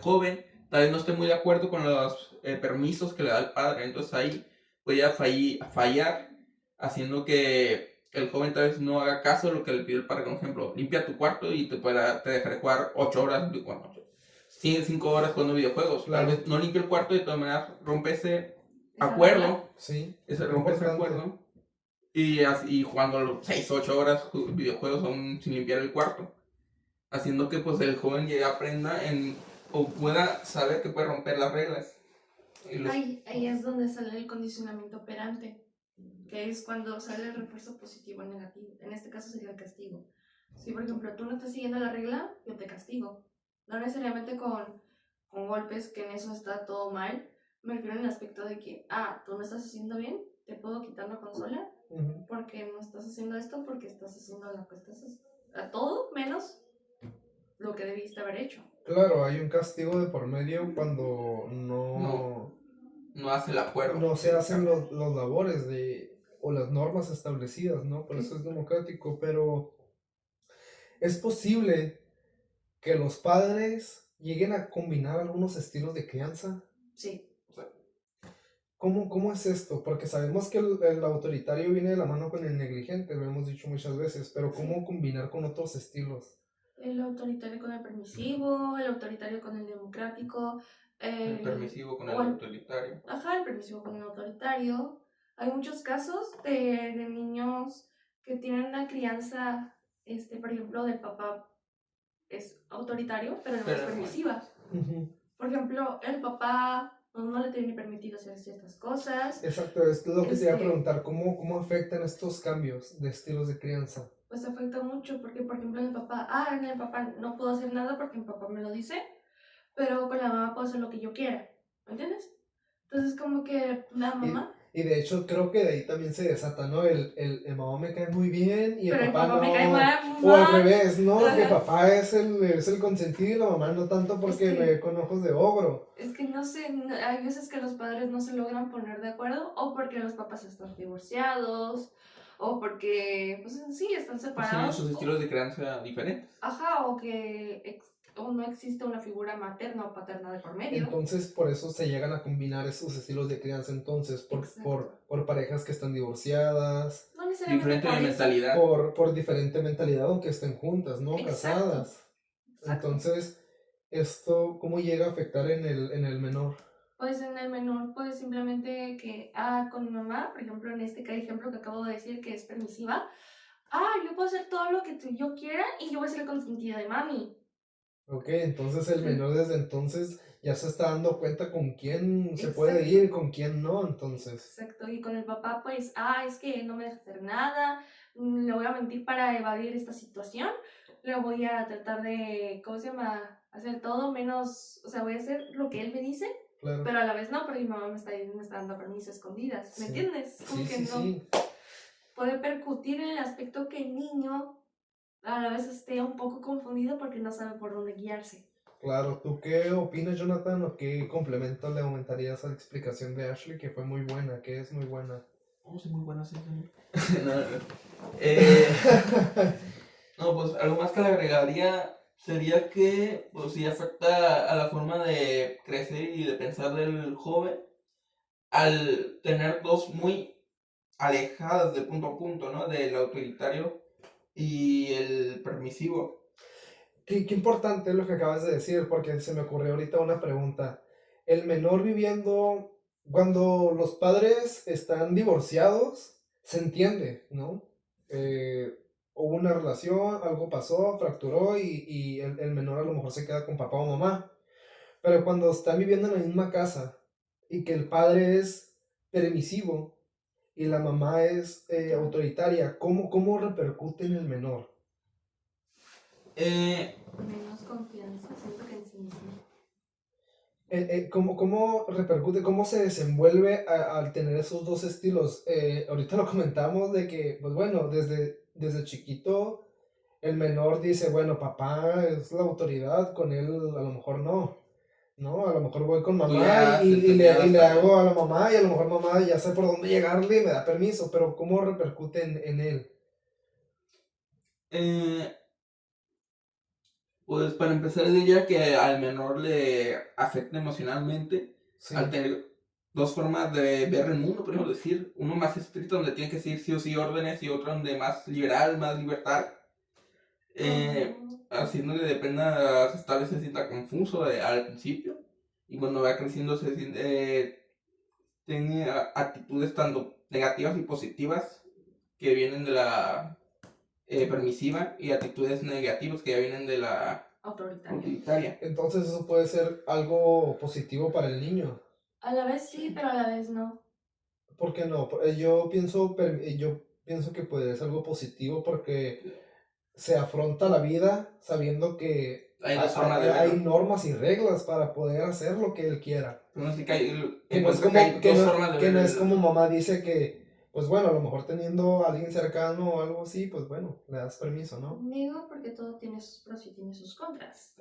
joven tal vez no esté muy de acuerdo con los permisos que le da el padre, entonces ahí podría fallar haciendo que el joven tal vez no haga caso de lo que le pide el padre. Por ejemplo, limpia tu cuarto y te dejaré jugar 8 horas en tu cuarto. sigue 5 horas jugando videojuegos. Claro. Tal vez no limpia el cuarto y de todas maneras rompe ese Esa acuerdo. regla. Sí, Rompe ese importante. acuerdo. Y jugando 6, 8 horas videojuegos aún sin limpiar el cuarto. Haciendo que pues el joven ya aprenda o pueda saber que puede romper las reglas. Ahí es donde sale el condicionamiento operante, que es cuando sale el refuerzo positivo o negativo. En este caso sería el castigo. Si, por ejemplo, tú no estás siguiendo la regla, yo te castigo. No necesariamente con golpes, que en eso está todo mal. Me refiero en el aspecto de que, tú no estás haciendo bien, te puedo quitar la consola Ujú. porque no estás haciendo esto, porque estás haciendo a todo menos lo que debiste haber hecho. Claro, hay un castigo de por medio cuando No hace el acuerdo. no se hacen los labores o las normas establecidas, ¿no? Por eso es democrático, pero es posible que los padres lleguen a combinar algunos estilos de crianza. Sí. ¿Cómo es esto? Porque sabemos que el autoritario viene de la mano con el negligente, lo hemos dicho muchas veces, pero ¿cómo combinar con otros estilos? El autoritario con el permisivo, el autoritario con el democrático, El permisivo con el o autoritario. el permisivo con el autoritario. Hay muchos casos de niños que tienen una crianza, por ejemplo, del papá es autoritario, pero no es permisiva. Ujú. Por ejemplo, el papá no le tiene permitido hacer ciertas cosas. Exacto, es lo que te iba a preguntar, ¿cómo afectan estos cambios de estilos de crianza? Pues afecta mucho porque, por ejemplo, en el papá no puedo hacer nada porque mi papá me lo dice, pero con la mamá puedo hacer lo que yo quiera, ¿me entiendes? Entonces como que la mamá... Y de hecho creo que de ahí también se desata, ¿no? El mamá me cae muy bien y el Pero papá no. me cae mal, O al mal. revés, ¿no? Ajá. Que papá es el consentido y la mamá no tanto porque me ve con ojos de ogro. Es que no sé, hay veces que los padres no se logran poner de acuerdo, o porque los papás están divorciados, o porque, pues sí, están separados. Tienen sus estilos de crianza diferentes. Ajá, o que no existe una figura materna o paterna de por medio. Entonces, por eso se llegan a combinar esos estilos de crianza, entonces, por parejas que están divorciadas. No necesariamente diferente mentalidad. Por diferente mentalidad, aunque estén juntas, ¿no? Exacto. Casadas. Exacto. Entonces, ¿esto cómo llega a afectar en el menor? Pues en el menor, pues simplemente que, con mi mamá, por ejemplo, en este ejemplo que acabo de decir que es permisiva, yo puedo hacer todo lo que yo quiera y yo voy a ser el consentido de mami. Ok, entonces el menor desde entonces ya se está dando cuenta con quién se Exacto. puede ir y con quién no, entonces. Exacto, y con el papá, pues, es que no me deja hacer nada, le voy a mentir para evadir esta situación, le voy a tratar de, hacer todo menos, o sea, voy a hacer lo que él me dice. Claro. Pero a la vez no, porque mi mamá me está dando permiso a escondidas, ¿me entiendes? Como Sí, que sí, no sí. puede percutir en el aspecto que el niño a la vez esté un poco confundido porque no sabe por dónde guiarse. Claro, ¿tú qué opinas, Jonathan, o qué complemento le aumentarías a la explicación de Ashley, que fue muy buena, que es muy buena? Sí, muy buena, sí. No, pues algo más que le agregaría sería que pues sí afecta a la forma de crecer y de pensar del joven al tener dos muy alejadas de punto a punto, ¿no? Del autoritario y el permisivo. Qué importante es lo que acabas de decir, porque se me ocurrió ahorita una pregunta. El menor viviendo, cuando los padres están divorciados, se entiende, ¿no? Hubo una relación, algo pasó, fracturó y el menor a lo mejor se queda con papá o mamá. Pero cuando están viviendo en la misma casa y que el padre es permisivo y la mamá es autoritaria, ¿cómo repercute en el menor? Menos confianza, siento que en sí mismo. ¿Cómo repercute, cómo se desenvuelve al tener esos dos estilos? Ahorita lo comentamos de que, pues bueno, desde chiquito el menor dice, bueno, papá es la autoridad, con él a lo mejor no, ¿no? A lo mejor voy con mamá y le hago a la mamá y a lo mejor mamá ya sé por dónde llegarle y me da permiso, pero ¿cómo repercute en él? Pues para empezar diría que al menor le afecta emocionalmente Sí. al tener dos formas de ver el mundo, podríamos decir. Uno más estricto donde tiene que seguir sí o sí órdenes y otro donde más liberal, más libertad. Haciendo que dependa, tal vez se sienta confuso al principio, y cuando va creciendo tiene actitudes tanto negativas y positivas que vienen de la permisiva, y actitudes negativas que ya vienen de la autoritaria. Entonces eso puede ser algo positivo para el niño. A la vez sí, pero a la vez no. ¿Por qué no? Yo pienso que puede ser algo positivo porque se afronta la vida sabiendo que Hay dos formas de hay verlo. normas y reglas para poder hacer lo que él quiera. No sé que hay, Que no es encuentro que hay como, que dos no, formas de que ver no es como mamá dice que, pues bueno, a lo mejor teniendo a alguien cercano o algo así, pues bueno, le das permiso, ¿no? Digo porque todo tiene sus pros y tiene sus contras.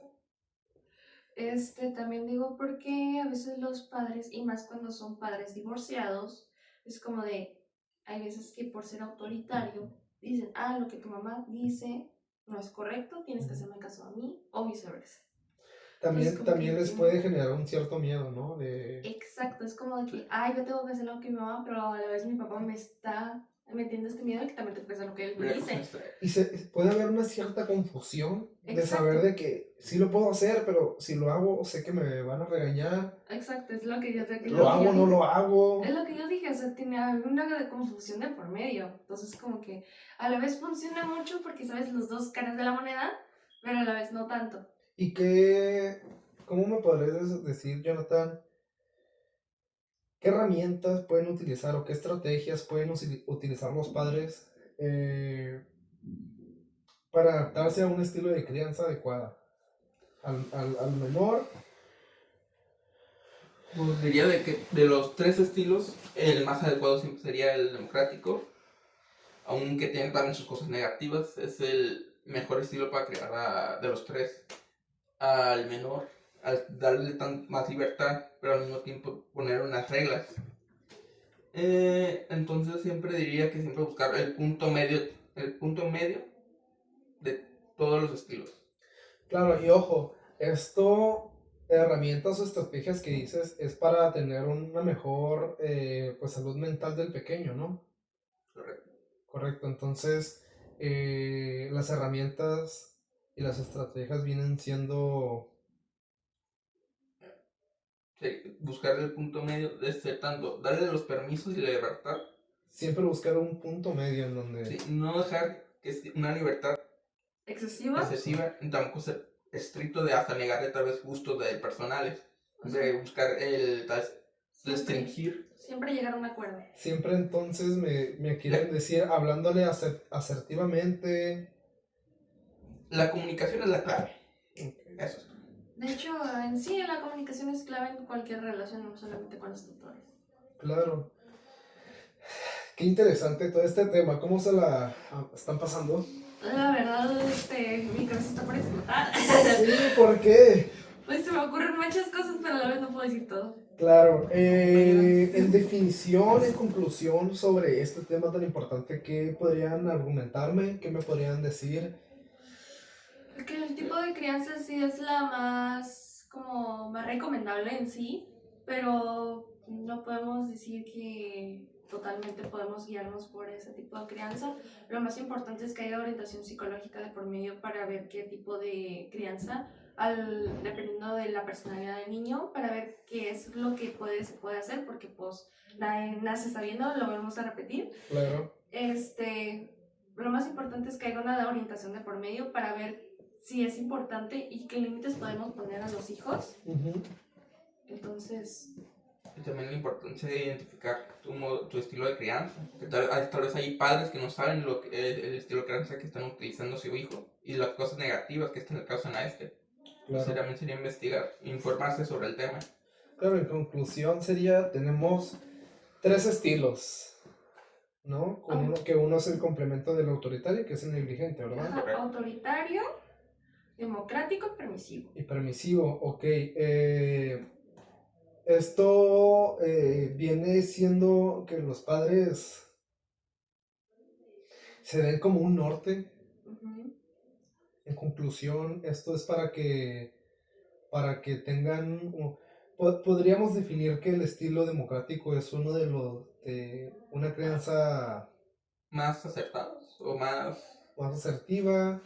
También digo porque a veces los padres, y más cuando son padres divorciados, es como de, hay veces que por ser autoritario, dicen, lo que tu mamá dice no es correcto, tienes que hacerme caso a mí, o viceversa. Entonces, como También que les puede generar un cierto miedo, ¿no? exacto, es como de que, yo tengo que hacer lo que mi mamá, pero a la vez mi papá me está metiendo este miedo de que también tengo que hacer lo que él me dice. Y puede haber una cierta confusión de Exacto. saber de que sí lo puedo hacer, pero si lo hago sé que me van a regañar. Exacto, es lo que yo sé que ¿Lo hago o no lo hago? Es lo que yo dije, o sea, tiene una confusión de por medio. Entonces, como que a la vez funciona mucho porque sabes los dos caras de la moneda, pero a la vez no tanto. ¿Y cómo me podrías decir, Jonathan, qué herramientas pueden utilizar o qué estrategias pueden utilizar los padres para adaptarse a un estilo de crianza adecuada al menor? Pues diría de que de los tres estilos, el más adecuado siempre sería el democrático, aunque tiene también sus cosas negativas. Es el mejor estilo para crear de los tres al menor, al darle más libertad, pero al mismo tiempo poner unas reglas. Entonces siempre diría que siempre buscar el punto medio de todos los estilos. Claro, y ojo, herramientas o estrategias que dices es para tener una mejor pues salud mental del pequeño, ¿no? Correcto. Correcto, entonces las herramientas y las estrategias vienen siendo... Sí, buscar el punto medio de tanto, darle los permisos y la libertad. Siempre buscar un punto medio en donde... Sí, no dejar que una libertad ¿Excesiva? y tampoco ser estricto de hasta negarle tal vez gustos personales. De buscar restringir. Siempre llegar a un acuerdo. Siempre entonces me quieren decir, hablándole asertivamente. La comunicación es la clave. Okay. Eso es. De hecho, en sí, la comunicación es clave en cualquier relación, no solamente con los tutores. Claro. Qué interesante todo este tema. ¿Cómo se la están pasando? La verdad, mi cabeza está por explotar. Sí, ¿por qué? Pues se me ocurren muchas cosas, pero a la vez no puedo decir todo. Claro. En definición, en conclusión sobre este tema tan importante, ¿qué podrían argumentarme? ¿Qué me podrían decir? Que el tipo de crianza sí es la más recomendable en sí, pero no podemos decir que totalmente podemos guiarnos por ese tipo de crianza. Lo más importante es que haya orientación psicológica de por medio para ver qué tipo de crianza, dependiendo de la personalidad del niño, para ver qué es lo que se puede hacer, porque pues nace sabiendo, lo vamos a repetir. Claro. Lo más importante es que haya una orientación de por medio para ver si es importante y qué límites podemos poner a los hijos. Entonces... Y también la importancia de identificar tu estilo de crianza. Que tal vez hay padres que no saben el estilo de crianza que están utilizando su hijo y las cosas negativas que le causan a este. Claro. Entonces también sería investigar, informarse sobre el tema. Claro, en conclusión tenemos 3 estilos, ¿no? Que uno es el complemento del autoritario, que es el negligente, ¿verdad? Ajá, autoritario, democrático y permisivo. Y permisivo, ok. Esto viene siendo que los padres se den como un norte. En conclusión, esto es para que tengan... Podríamos definir que el estilo democrático es uno de una crianza más acertados o más asertiva,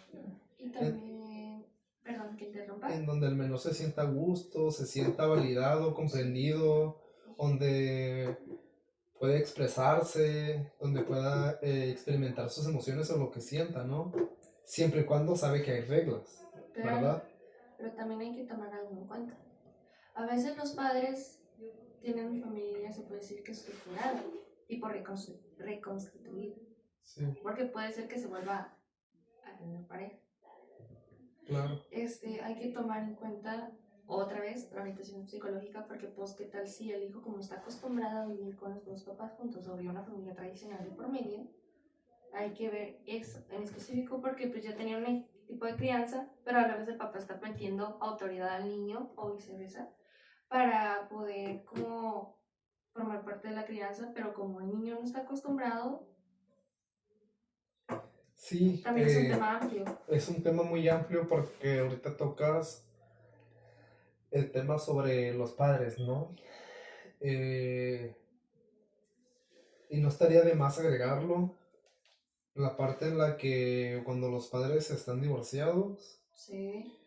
Y también, perdón que interrumpa. en donde el menor se sienta a gusto, se sienta validado, comprendido, donde puede expresarse, donde pueda experimentar sus emociones o lo que sienta, ¿no? Siempre y cuando sabe que hay reglas, Claro, ¿verdad? pero también hay que tomar algo en cuenta. A veces los padres tienen familia, se puede decir que estructurada, tipo reconstituida, Sí, porque puede ser que se vuelva a una pareja. claro. Hay que tomar en cuenta otra vez la orientación psicológica, porque pues qué tal si el hijo, como está acostumbrado a vivir con los dos papás juntos o vivir una familia tradicional de por medio, hay que ver eso en específico, porque pues ya tenía un tipo de crianza, pero a la vez el papá está metiendo autoridad al niño o viceversa para poder como formar parte de la crianza, pero como el niño no está acostumbrado, Sí, también es un tema amplio. es un tema muy amplio porque ahorita tocas el tema sobre los padres, ¿no? Y no estaría de más agregarlo, la parte en la que cuando los padres están divorciados, Sí,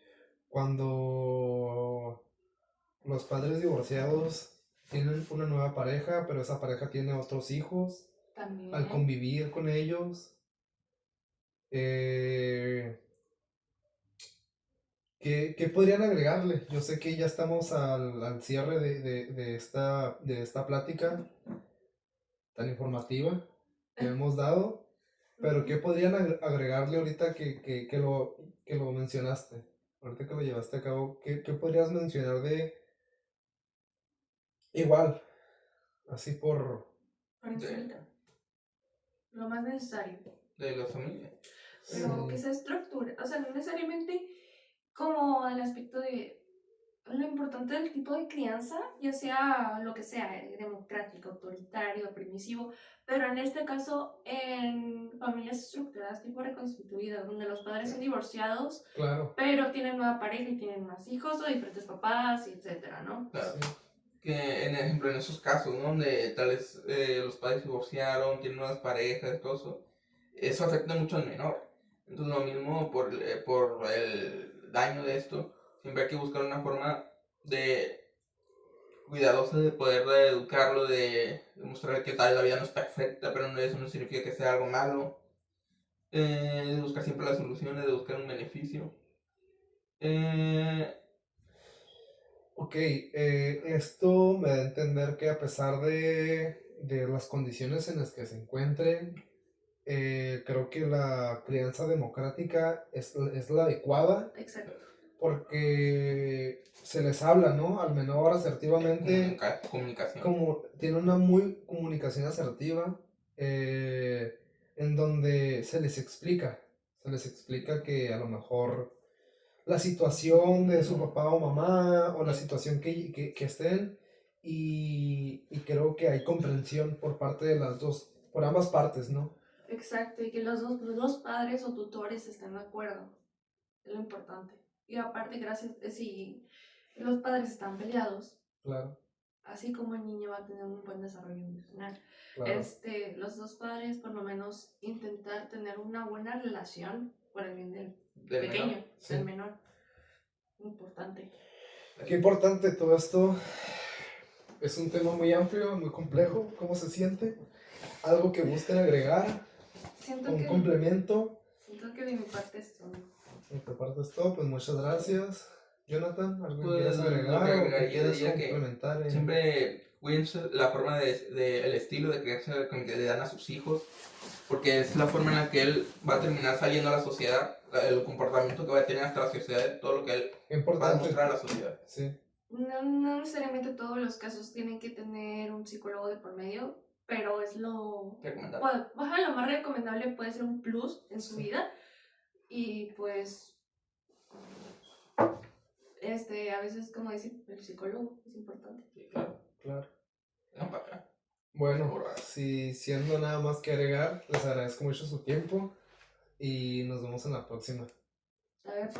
cuando los padres divorciados tienen una nueva pareja, pero esa pareja tiene otros hijos, también. al convivir con ellos, eh, ¿qué podrían agregarle? Yo sé que ya estamos al cierre de esta plática tan informativa que hemos dado, pero ¿qué podrían agregarle ahorita que lo mencionaste? Ahorita que lo llevaste a cabo, ¿qué podrías mencionar de igual, así por... Por de, encimita, lo más necesario. de la familia. Pero que Sí, sea estructura, o sea, no necesariamente como el aspecto de lo importante del tipo de crianza, ya sea lo que sea, democrático, autoritario, permisivo, pero en este caso en familias estructuradas tipo reconstituidas, donde los padres son divorciados, claro, pero tienen nueva pareja y tienen más hijos o diferentes papás, etcétera, ¿no? Claro. sí, Que en ejemplo en esos casos, ¿no? Donde tal vez los padres se divorciaron, tienen nuevas parejas, todo eso afecta mucho al menor. Entonces lo mismo por el daño de esto, siempre hay que buscar una forma de cuidadosa de poder educarlo, de demostrar que tal vez la vida no es perfecta, pero eso no significa que sea algo malo. De buscar siempre las soluciones, de buscar un beneficio. Eh, ok, esto me da a entender que a pesar de las condiciones en las que se encuentren, creo que la crianza democrática es la adecuada Exacto. porque se les habla, ¿no? Al menor asertivamente, comunicación. como tiene una muy comunicación asertiva, en donde se les explica que a lo mejor la situación de su papá o mamá o la situación que estén y creo que hay comprensión por parte de las dos, por ambas partes, ¿no? Exacto, y que los dos padres o tutores estén de acuerdo, es lo importante. Y aparte, gracias, si los padres están peleados, Claro, así como el niño va a tener un buen desarrollo emocional. claro. Los dos padres por lo menos intentar tener una buena relación por el bien del Del pequeño, menor. Sí. del menor. Importante. Qué importante todo esto. Es un tema muy amplio, muy complejo. ¿Cómo se siente? ¿Algo que gusten agregar? Siento ¿Un que, complemento? siento que de mi parte es todo. De tu parte es todo, pues muchas gracias. Jonathan, ¿algo que Pues quieras lo que agregar o que agregaría quieras diría que complementar? siempre cuídense la forma el estilo de crianza con que le dan a sus hijos, porque es la forma en la que él va a terminar saliendo a la sociedad, el comportamiento que va a tener hasta la sociedad, todo lo que él Qué va a importante. demostrar a la sociedad. Sí, No necesariamente todos los casos tienen que tener un psicólogo de por medio, pero es lo, Recomendable. lo más recomendable, puede ser un plus en su Sí. vida. Y pues, a veces, como decir, el psicólogo es importante. Sí, claro. claro. Vengan para acá. Bueno, Por ahora. si siendo nada más que agregar, les agradezco mucho su tiempo y nos vemos en la próxima. A ver,